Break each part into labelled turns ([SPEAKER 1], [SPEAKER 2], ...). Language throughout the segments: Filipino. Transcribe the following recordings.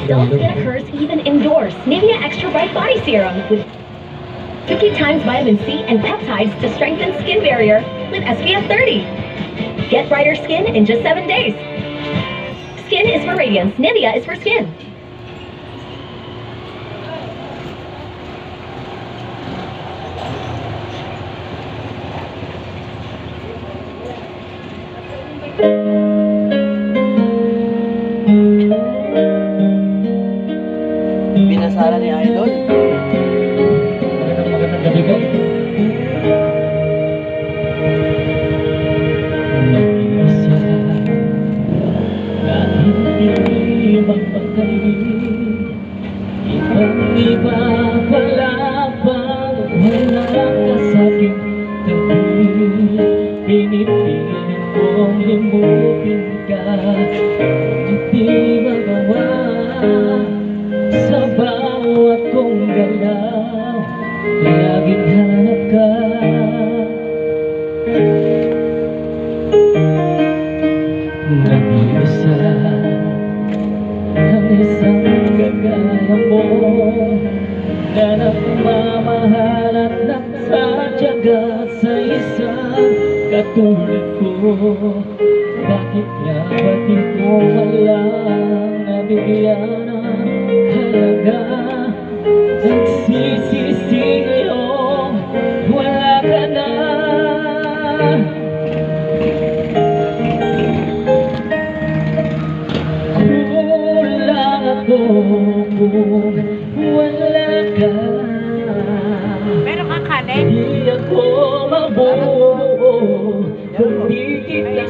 [SPEAKER 1] Dull skin occurs even indoors. Nivea Extra Bright Body Serum with 50 times vitamin C and peptides to strengthen skin barrier with SPF 30. Get brighter skin in just 7 days. Skin is for radiance. Nivea is for skin.
[SPEAKER 2] Pinasara ni Idol.
[SPEAKER 3] Magandang gabi po. Mag-isa at hindi magpakalit. Ibang-iba pala pang wala ka sa aking tabi. Pinipilit kong limutin ka, hindi magawa. Sa bawat kong galaw, laging hanap ka. Nag-iisa ang isang kagaya mo, na nagmamahal at nagsadyaga sa isang katulad ko. Bakit nga ba di ko walang nabigyan ng halaga? Nagsisisi ngayong wala ka na. Kulang ako kung wala ka.
[SPEAKER 4] Meron kang kanin?
[SPEAKER 3] Di ako mabuo kung di kita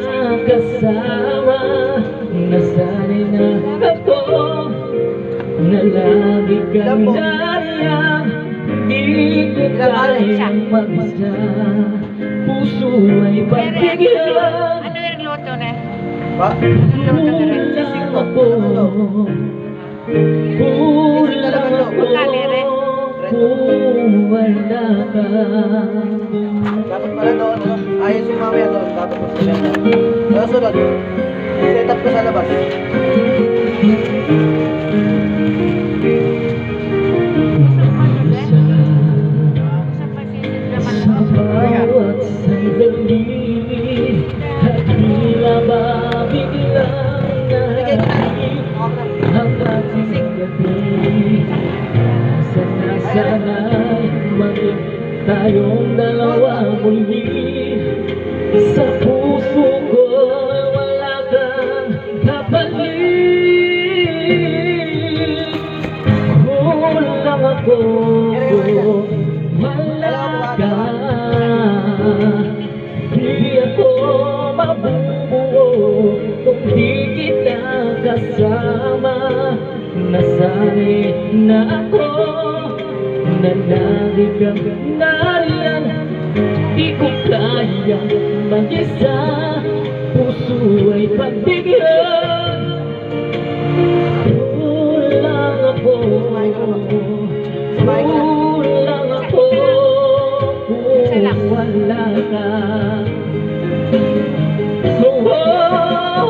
[SPEAKER 3] kasama. Nasanay na ako na lagi kang nariyan. Di ko kayang mag-isa. Puso ay pagbigyan.
[SPEAKER 4] Ano yung luto na?
[SPEAKER 2] Ba?
[SPEAKER 3] Kulang ako. Kulang ako kung wala ka.
[SPEAKER 2] Dapat pala doon, no? Ayos yung mamaya doon. Dapat mo sila. Sunod. Set up ko sa labas.
[SPEAKER 4] Sa pagsisid naman
[SPEAKER 3] Sa bawat sandali at tila ba biglang nahalik ang ating gabi. Sanay maging tayong dalawa muli. Sa puso ko wala kang kapalit. Kulang ako kung wala ka. Di ako mabubuo kung di kita kasama. Nasanay na ako na lagi kang nariyan. Di ko kaya mag-isa. Puso ay pagbigyan. Kulang ako. Kulang ako kung wala ka. Kulang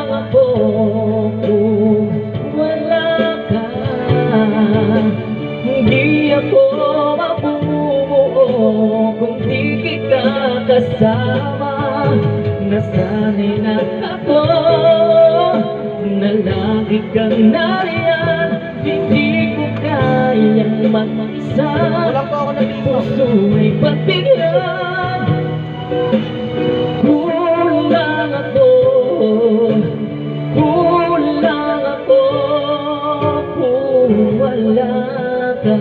[SPEAKER 3] ako kung wala ka. Hindi ako mabubuo kung di kita kasama. Nasanay na ako na lagi kang nariyan. Hindi ko kayang mag-isa.
[SPEAKER 2] Kulang po ako ng piso.
[SPEAKER 3] Puso ay pagbigyan. Kulang ako. Kulang ako kung wala ka.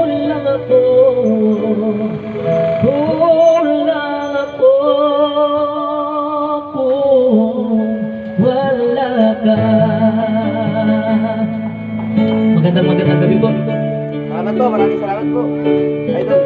[SPEAKER 3] Kulang ako. Kulang ako kung wala ka. Magandang gabi po.
[SPEAKER 2] Salamat po. Maraming salamat po. Idol.